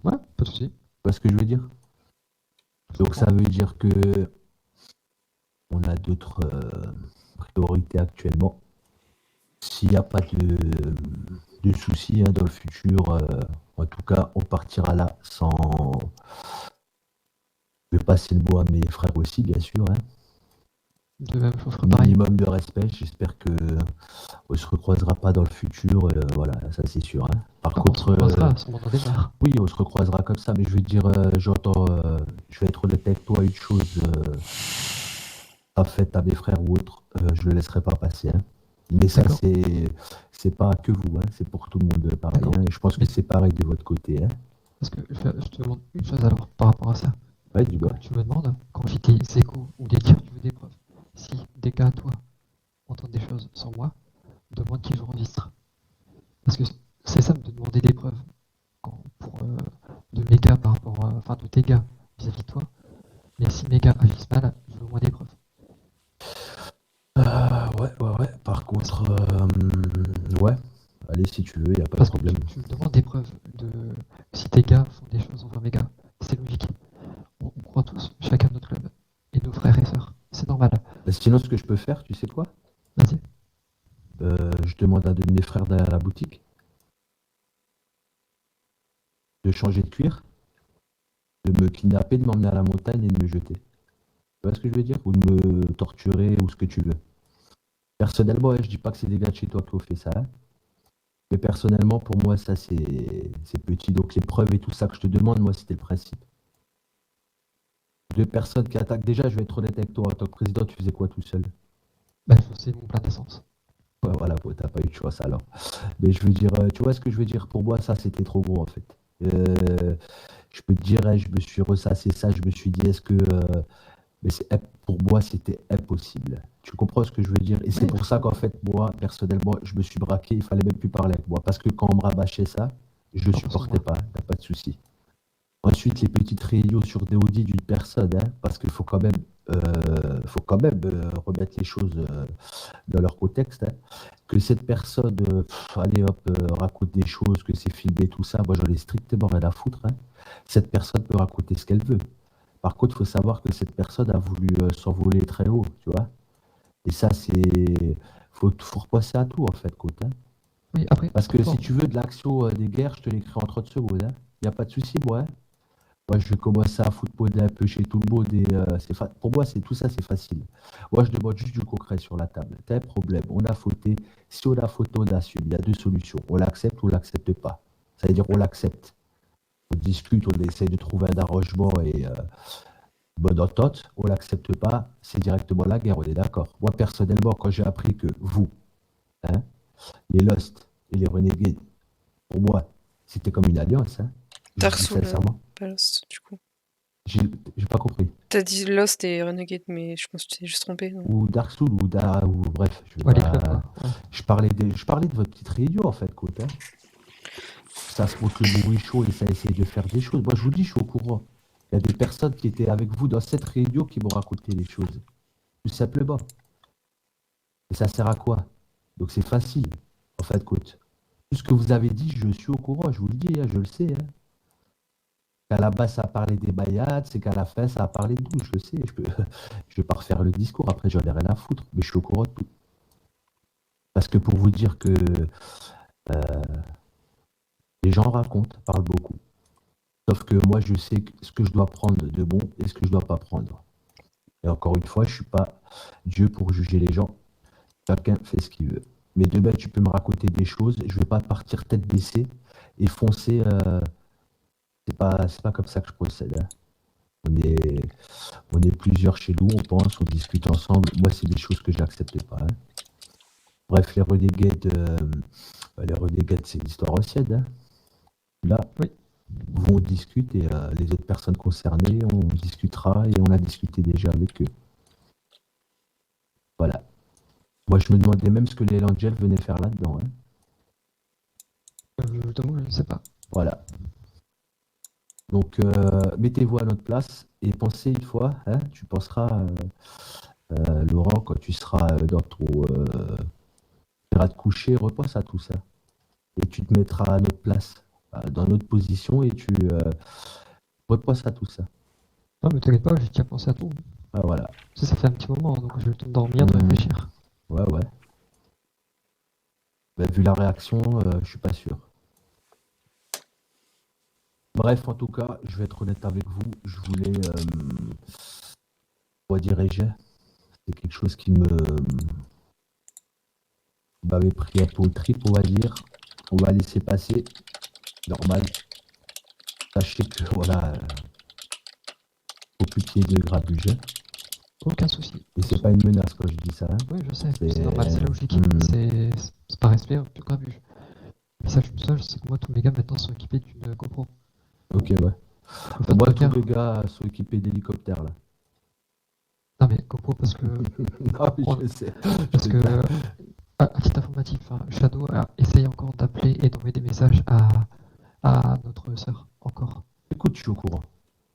Speaker 3: Ouais, pas de soucis.
Speaker 4: Tu vois ce que je veux dire? Donc ça veut dire que on a d'autres priorités actuellement. s'il n'y a pas de soucis hein, dans le futur, en tout cas, on partira là sans. Je vais passer le mot à mes frères aussi, bien sûr. Hein.
Speaker 3: De même, je ferai pareil.
Speaker 4: Minimum de respect. J'espère que on se recroisera pas dans le futur. Voilà, ça c'est sûr. Hein. Par
Speaker 3: On se
Speaker 4: contre,
Speaker 3: recroisera, sûrement dans des bars.
Speaker 4: oui, on se recroisera comme ça, mais je veux dire, j'entends, je vais être honnête avec toi, une chose pas faite à mes frères ou autres, je le laisserai pas passer. Hein. Mais ça,
Speaker 3: D'accord.
Speaker 4: c'est pas que vous, hein, c'est pour tout le monde pareil.
Speaker 3: D'accord.
Speaker 4: Hein, et je pense que c'est pareil de votre côté. Hein.
Speaker 3: Parce que je te demande une chose alors, par rapport à ça.
Speaker 4: Ouais, dis-moi.
Speaker 3: Tu me demandes, quand je dis des échos ou des tirs, tu veux des preuves. Si des gars, toi, entendent des choses sans moi, demande qu'ils enregistrent. Parce que c'est ça, de demander des preuves. Pour de mes gars par rapport à, enfin de tes gars vis-à-vis de toi. Mais si mes gars agissent mal, je veux au moins des preuves.
Speaker 4: Ouais. Par contre, ouais. Allez, si tu veux, y a pas de
Speaker 3: Parce que
Speaker 4: problème.
Speaker 3: tu me demandes des preuves de si tes gars font des choses envers mes gars. C'est logique. On croit tous, chacun notre club. Et nos frères et sœurs. C'est normal.
Speaker 4: Sinon, ce que je peux faire, tu sais quoi?
Speaker 3: Vas-y.
Speaker 4: Je demande à deux de mes frères d'aller à la boutique, de changer de cuir, de me kidnapper, de m'emmener à la montagne et de me jeter. Tu vois ce que je veux dire? Ou de me torturer ou ce que tu veux. Personnellement, je dis pas que c'est des gars de chez toi qui ont fait ça. Hein. Mais personnellement, pour moi, ça c'est petit. Donc les preuves et tout ça que je te demande, moi, c'était le principe. Deux personnes qui attaquent. Déjà, je vais être honnête avec toi, en tant que président, tu faisais quoi tout seul?
Speaker 3: Bah, c'est mon plein d'essence.
Speaker 4: Ouais, voilà, bon, t'as pas eu de chance alors. Mais je veux dire, tu vois ce que je veux dire? Pour moi, ça, c'était trop gros en fait. Je peux te dire, hein, je me suis ressassé ça, je me suis dit, est-ce que. Mais pour moi, c'était impossible. Tu comprends ce que je veux dire? Et c'est
Speaker 3: Oui.
Speaker 4: pour ça qu'en fait, moi, personnellement, je me suis braqué, il fallait même plus parler avec moi. Parce que quand on me rabâchait ça, je le
Speaker 3: Non, parce que
Speaker 4: supportais
Speaker 3: moi.
Speaker 4: pas, t'as pas de souci. Ensuite, les petites réunions sur des audits d'une personne, hein, parce qu'il faut quand même remettre les choses dans leur contexte. Hein. Que cette personne, allez hop, raconte des choses, que c'est filmé, tout ça, moi j'en ai strictement rien à foutre. Hein. Cette personne peut raconter ce qu'elle veut. Par contre, il faut savoir que cette personne a voulu s'envoler très haut, tu vois. Et ça, faut repenser à tout, en fait, côte. Hein.
Speaker 3: Oui, après,
Speaker 4: Parce que
Speaker 3: bon,
Speaker 4: si tu veux de l'action des guerres, je te l'écris en 30 secondes. Il n'y a pas de souci, moi. Hein. Moi, je vais commencer à footballer un peu chez tout le monde et pour moi, tout ça, c'est facile. Moi, je demande juste du concret sur la table. T'as un problème, on a fauté. Si on a fauté, on assume. Il y a deux solutions. On l'accepte ou on l'accepte pas. Ça veut dire on l'accepte. On discute, on essaie de trouver un arrangement et bonne entente. On l'accepte pas, c'est directement la guerre, on est d'accord. Moi, personnellement, quand j'ai appris que vous, hein, les Lost et les Renegades, pour moi, c'était comme une alliance, hein, je vous
Speaker 1: Dark
Speaker 4: le dis
Speaker 1: Souls,
Speaker 4: sincèrement.
Speaker 1: pas Lost, du coup.
Speaker 4: J'ai j'ai pas compris.
Speaker 1: T'as dit Lost et Renegade, mais je pense que tu t'es juste trompé, non?
Speaker 4: Ou Dark Souls ou bref, je vais
Speaker 3: ouais, les clubs,
Speaker 4: pas.
Speaker 3: quoi. Ouais.
Speaker 4: Je parlais de votre petite réunion en fait, côte. Hein. Ça se montre le bruit chaud et ça essaie de faire des choses. Moi, je vous dis, je suis au courant. Il y a des personnes qui étaient avec vous dans cette réunion qui m'ont raconté les choses, tout simplement. Et ça sert à quoi? Donc c'est facile, en fait, côte. Tout ce que vous avez dit, je suis au courant, je vous le dis, hein, je le sais. Hein. Qu'à la base, ça a parlé des baïades, c'est qu'à la fin, ça a parlé de tout, je le sais. Je vais pas refaire le discours, après, j'en ai rien à foutre, mais je suis au courant de tout. Parce que pour vous dire que les gens racontent, parlent beaucoup. Sauf que moi, je sais ce que je dois prendre de bon et ce que je dois pas prendre. Et encore une fois, je suis pas Dieu pour juger les gens. Chacun fait ce qu'il veut. Mais demain, tu peux me raconter des choses. Je vais pas partir tête baissée et foncer. C'est pas comme ça que je procède. Hein. On est plusieurs chez nous, on pense, on discute ensemble. Moi, c'est des choses que je n'accepte pas. Hein. Bref, les Renegades, c'est une histoire ancienne. Hein. Là,
Speaker 3: Oui.
Speaker 4: on discute et les autres personnes concernées, on discutera et on a discuté déjà avec eux. Voilà. Moi, je me demandais même ce que les Angels venaient faire là-dedans. Hein.
Speaker 3: Je t'avoue, je ne sais pas.
Speaker 4: Voilà. Donc, mettez-vous à notre place et pensez une fois, hein, tu penseras, Laurent, quand tu seras dans ton... tu iras te coucher, repense à tout ça. Et tu te mettras à notre place, dans notre position et tu repenses à tout ça.
Speaker 3: Non, mais t'inquiète pas, j'ai déjà pensé à tout.
Speaker 4: Ah, voilà.
Speaker 3: Ça fait un petit moment, donc j'ai eu le temps de dormir, de réfléchir.
Speaker 4: Ouais, ouais. Bah, vu la réaction, je suis pas sûr. Bref, en tout cas, je vais être honnête avec vous. Je voulais, quoi dirais-je, c'est quelque chose qui m'avait pris un peu au trip, on va dire. On va laisser passer, normal. Sachez que voilà, faut plus qu'il y ait de grabuge.
Speaker 3: Aucun souci.
Speaker 4: Et c'est pas une menace quand je dis ça. Hein.
Speaker 3: Oui, je sais,
Speaker 4: C'est-
Speaker 3: c'est normal, c'est logique.
Speaker 4: Hmm.
Speaker 3: C'est par respect, plus grabuge. Mais sache une chose, c'est que moi, tous mes gars maintenant sont équipés d'une GoPro.
Speaker 4: Ok, ouais.
Speaker 3: Faut faire
Speaker 4: Moi,
Speaker 3: pas
Speaker 4: tous
Speaker 3: gaffe.
Speaker 4: les gars sont équipés d'hélicoptères là.
Speaker 3: Non mais GoPro parce que
Speaker 4: Non, mais
Speaker 3: on-
Speaker 4: je sais.
Speaker 3: parce
Speaker 4: Je
Speaker 3: que
Speaker 4: sais.
Speaker 3: à titre informatif, hein, Shadow a essayé encore d'appeler et d'envoyer des messages à notre sœur encore.
Speaker 4: Écoute, je suis au courant.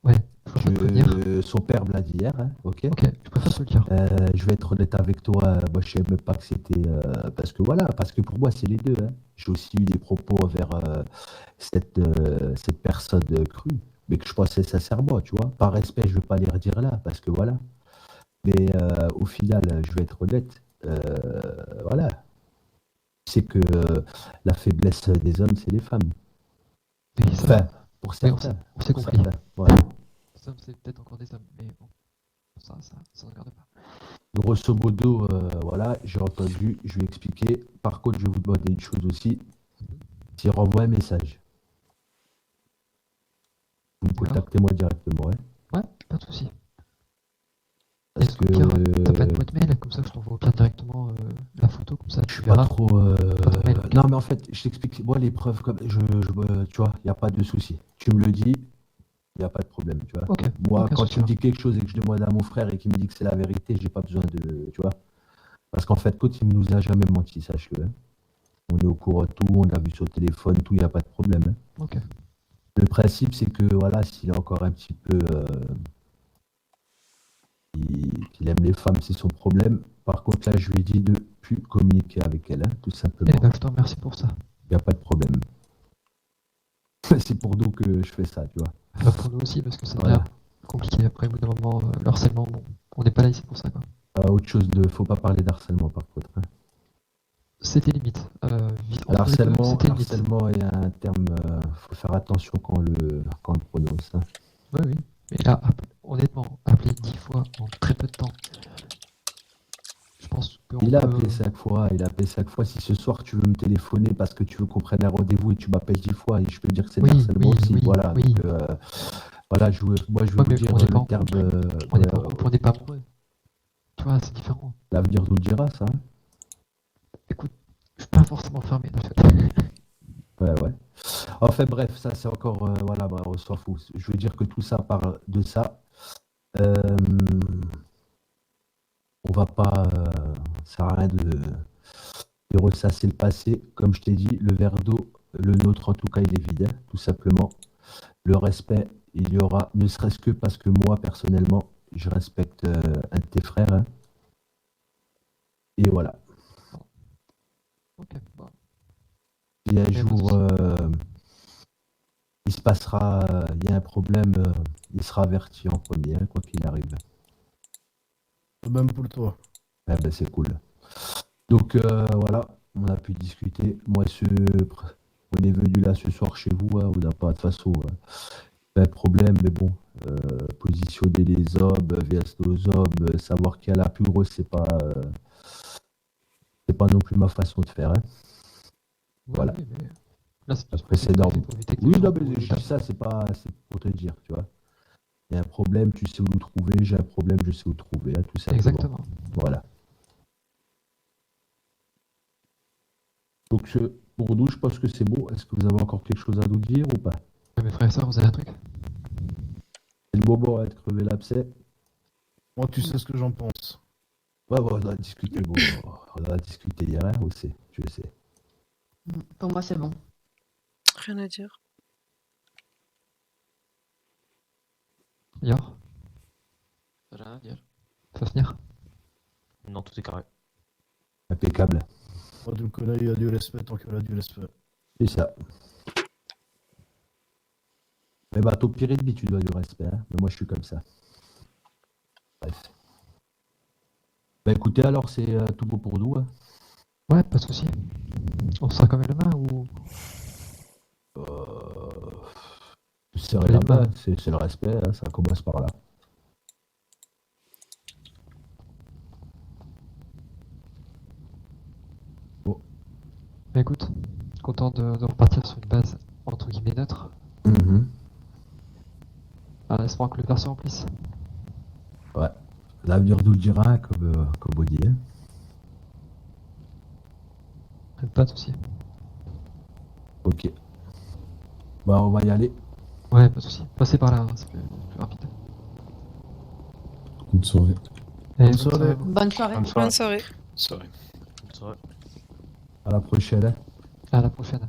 Speaker 3: Ouais, je préfère te prévenir.
Speaker 4: Son père me l'a dit hier, hein, ok.
Speaker 3: Ok, je préfère te le dire.
Speaker 4: Je vais être honnête avec toi. Moi, je savais même pas que c'était parce que voilà, parce que pour moi, c'est les deux. Hein. J'ai aussi eu des propos envers cette personne crue, mais que je pensais sincèrement, tu vois. Par respect, je vais pas les redire là, parce que voilà. Mais au final, je vais être honnête. Voilà, c'est que la faiblesse des hommes, c'est les femmes.
Speaker 3: Oui, ça,
Speaker 4: Enfin, pour
Speaker 3: oui, on
Speaker 4: certains.
Speaker 3: s'est
Speaker 4: Pour
Speaker 3: compris.
Speaker 4: certains. Voilà.
Speaker 3: Ça, c'est peut-être encore des hommes, mais bon, ça ne regarde pas.
Speaker 4: Grosso modo, voilà, j'ai entendu, je lui ai expliqué. Par contre, je vais vous demander une chose aussi. Si renvoie un message, vous me
Speaker 3: D'accord.
Speaker 4: contactez moi directement. Hein,
Speaker 3: Ouais, pas de souci.
Speaker 4: parce
Speaker 3: Est-ce qu'au pire, t'as pas une
Speaker 4: que
Speaker 3: boîte mail, comme ça je t'envoie au pire directement la photo, comme ça
Speaker 4: je
Speaker 3: tu
Speaker 4: suis pas
Speaker 3: verras.
Speaker 4: trop.
Speaker 3: Pas ton mail, ok.
Speaker 4: Non, mais en fait, je t'explique. Moi, les preuves, comme tu vois, il n'y a pas de souci. Tu me le dis, il n'y a pas de problème, tu vois.
Speaker 3: Ok,
Speaker 4: Moi,
Speaker 3: aucun
Speaker 4: quand
Speaker 3: souci.
Speaker 4: tu me dis quelque chose et que je demande à mon frère et qu'il me dit que c'est la vérité, j'ai pas besoin de, tu vois. Parce qu'en fait, Côte, il nous a jamais menti, sache-le. Hein. On est au courant de tout, on l'a vu sur le téléphone, tout, il n'y a pas de problème. Hein.
Speaker 3: Ok.
Speaker 4: Le principe, c'est que voilà, s'il est encore un petit peu, qu'il aime les femmes, c'est son problème. Par contre, là, je lui ai dit de plus communiquer avec elle, hein, tout
Speaker 3: Eh
Speaker 4: simplement.
Speaker 3: ben, je te remercie pour ça.
Speaker 4: Il n'y a pas de problème. C'est pour nous que je fais ça, tu vois.
Speaker 3: Bah, pour nous aussi, parce que ça devient
Speaker 4: Voilà.
Speaker 3: compliqué après, au bout d'un moment, le harcèlement, bon, on n'est pas là ici pour ça, quoi.
Speaker 4: Autre chose de, faut pas parler d'harcèlement, par contre. Hein.
Speaker 3: C'était limite. Entre les deux,
Speaker 4: L'harcèlement,
Speaker 3: c'était limite.
Speaker 4: harcèlement est un terme, faut faire attention quand on le prononce. Hein.
Speaker 3: Oui, oui. Mais là, honnêtement, appeler 10 fois en très peu de temps, je pense qu'on
Speaker 4: Il a
Speaker 3: peut...
Speaker 4: appelé 5 fois, il a appelé 5 fois. Si ce soir tu veux me téléphoner parce que tu veux qu'on prenne un rendez-vous et tu m'appelles 10 fois, et je peux dire que c'est de
Speaker 3: Oui,
Speaker 4: l'harcèlement
Speaker 3: oui,
Speaker 4: aussi.
Speaker 3: oui,
Speaker 4: Voilà.
Speaker 3: oui.
Speaker 4: Donc, voilà, moi je vais
Speaker 3: Ouais,
Speaker 4: vous
Speaker 3: mais
Speaker 4: dire
Speaker 3: on n'est pas
Speaker 4: le
Speaker 3: en
Speaker 4: terme.
Speaker 3: couple. On n'est pas en couple, on n'est pas amoureux. Tu vois, c'est différent.
Speaker 4: L'avenir nous le dira, ça. Hein.
Speaker 3: Écoute, je suis pas forcément fermé, là.
Speaker 4: Ouais, ouais. Enfin bref, ça c'est encore, voilà, bah, on s'en fout. Je veux dire que tout ça parle de ça. Euh, on va pas, ça sert à rien de ressasser le passé. Comme je t'ai dit, le verre d'eau, le nôtre en tout cas, il est vide, hein, tout simplement. Le respect, il y aura, ne serait-ce que parce que moi, personnellement, je respecte un de tes frères. Hein. Et voilà.
Speaker 3: Ok, bon.
Speaker 4: Si un
Speaker 3: Y a pas de
Speaker 4: jour
Speaker 3: souci.
Speaker 4: il se passera, il y a un problème, il sera averti en premier, hein, quoi qu'il arrive.
Speaker 2: Même pour toi.
Speaker 4: Ah ben, c'est cool. Donc voilà, on a pu discuter. Moi, on est venu là ce soir chez vous, hein, on n'a pas de toute façon pas de problème, mais bon, positionner les hommes, versus nos hommes, savoir qui a la plus grosse, c'est pas non plus ma façon de faire. Hein.
Speaker 3: Ouais,
Speaker 4: Voilà.
Speaker 3: oui, mais là, c'est plus
Speaker 4: Après, c'est normal.
Speaker 3: pour éviter que les
Speaker 4: Oui,
Speaker 3: gens
Speaker 4: non,
Speaker 3: nous
Speaker 4: mais je dis
Speaker 3: tapent.
Speaker 4: ça, c'est pour te dire, tu vois. Il y a un problème, tu sais où nous trouver, j'ai un problème, je sais où trouver, hein, tout simplement.
Speaker 3: Exactement.
Speaker 4: Voilà. Donc, pour nous, je pense que c'est bon. Est-ce que vous avez encore quelque chose à nous dire ou pas?
Speaker 3: Mes frères et sœurs, vous avez un truc?
Speaker 4: C'est le moment à être crevé l'abcès.
Speaker 2: Moi, tu sais ce que j'en pense.
Speaker 4: Ouais, bon, on a discuté, bon, on a discuté hier, hein, aussi, je sais.
Speaker 6: Pour moi, c'est bon.
Speaker 1: Rien à dire.
Speaker 3: Yor,
Speaker 7: Rien à dire.
Speaker 3: ça va finir?
Speaker 7: Non, tout est carré.
Speaker 4: Impeccable.
Speaker 2: Moi, donc là, il y a du respect tant qu'il y a du respect.
Speaker 4: C'est ça. Mais bah, ton pire ennemi, tu dois du respect, hein. Mais moi, je suis comme ça. Bref. Bah, écoutez, alors, c'est tout beau pour nous. Hein.
Speaker 3: Ouais, pas de souci. On se sera quand même la main ou...
Speaker 4: Serrer
Speaker 3: Les
Speaker 4: la
Speaker 3: mains.
Speaker 4: main, c'est le respect, hein, ça commence par là.
Speaker 3: Bah écoute, content de repartir sur une base entre guillemets neutre.
Speaker 4: Mhm.
Speaker 3: En espérant que le verre se remplisse.
Speaker 4: Ouais, l'avenir nous le dira, comme on dit. Hein.
Speaker 3: Pas de souci.
Speaker 4: Ok. Bah, on va y aller.
Speaker 3: Ouais, pas de souci. Passez par là, hein, c'est plus rapide.
Speaker 2: Bonne soirée.
Speaker 3: Et
Speaker 4: Bonne soirée.
Speaker 3: à vous.
Speaker 6: Bonne soirée.
Speaker 5: Bonne
Speaker 1: Bonne
Speaker 5: soirée.
Speaker 1: soirée.
Speaker 2: Soirée.
Speaker 7: Bonne soirée.
Speaker 4: À la prochaine. Hein.
Speaker 3: À la prochaine.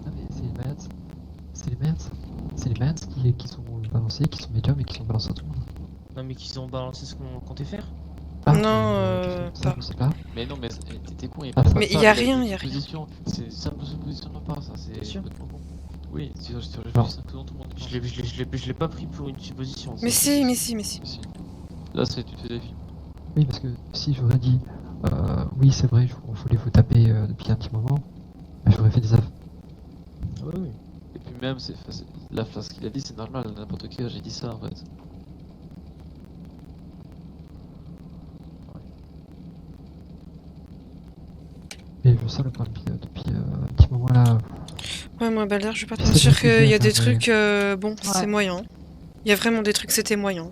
Speaker 3: Ah mais c'est les Mayans. C'est les Mayans. C'est les Mayans qui sont balancés, qui sont médiums et qui sont balancés à tout le monde.
Speaker 7: Non, mais qu'ils ont balancé ce qu'on comptait faire.
Speaker 1: Non,
Speaker 3: ça,
Speaker 1: pas.
Speaker 3: je sais pas.
Speaker 8: Mais non, mais t'es con, il
Speaker 3: Ah,
Speaker 8: pas
Speaker 1: Mais
Speaker 8: ça,
Speaker 1: y a
Speaker 8: il
Speaker 1: rien,
Speaker 8: des
Speaker 1: y a rien.
Speaker 8: suppositions. C'est simple supposition de ma part, ça, c'est
Speaker 7: Bien sûr.
Speaker 8: complètement con. Oui, si je
Speaker 3: Non.
Speaker 8: réfléchis, tout le monde.
Speaker 7: Je l'ai pas pris pour une supposition.
Speaker 1: Mais
Speaker 7: ça.
Speaker 1: si, mais si, mais si.
Speaker 8: Si. Là, c'est tu te fais des films.
Speaker 3: Oui, parce que si j'aurais dit oui, c'est vrai, on voulait vous taper depuis un petit moment, bah, j'aurais fait des affaires.
Speaker 7: Ah oui, oui.
Speaker 8: Et puis même, là, ce qu'il a dit, c'est normal, n'importe qui, j'ai dit ça en fait.
Speaker 3: Mais je sais le problème depuis un petit moment là.
Speaker 1: Ouais, moi, Balder, je vais pas te
Speaker 3: C'est
Speaker 1: mentir
Speaker 3: bien
Speaker 1: qu'il y a
Speaker 3: fait,
Speaker 1: des
Speaker 3: mais-
Speaker 1: trucs, bon, c'est
Speaker 6: Ouais.
Speaker 1: moyen. Il y a vraiment des trucs, c'était moyen.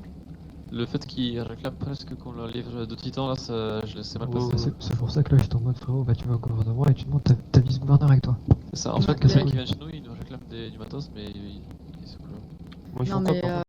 Speaker 8: Le fait qu'il réclame presque qu'on leur livre de Titan, là, ça, je le sais mal
Speaker 3: Ouais,
Speaker 8: passer.
Speaker 3: c'est pour ça que là j'étais en mode frérot, bah tu vas au gouvernement et tu demandes ta vice-gouverneur avec toi.
Speaker 8: C'est ça, en
Speaker 6: Ouais,
Speaker 8: fait,
Speaker 3: que ça
Speaker 8: les mecs
Speaker 3: coûte.
Speaker 8: qui viennent chez nous, ils nous réclament du matos, mais ils se coulent.
Speaker 7: Moi, il faut
Speaker 6: Non,
Speaker 7: quoi,
Speaker 6: mais
Speaker 7: par contre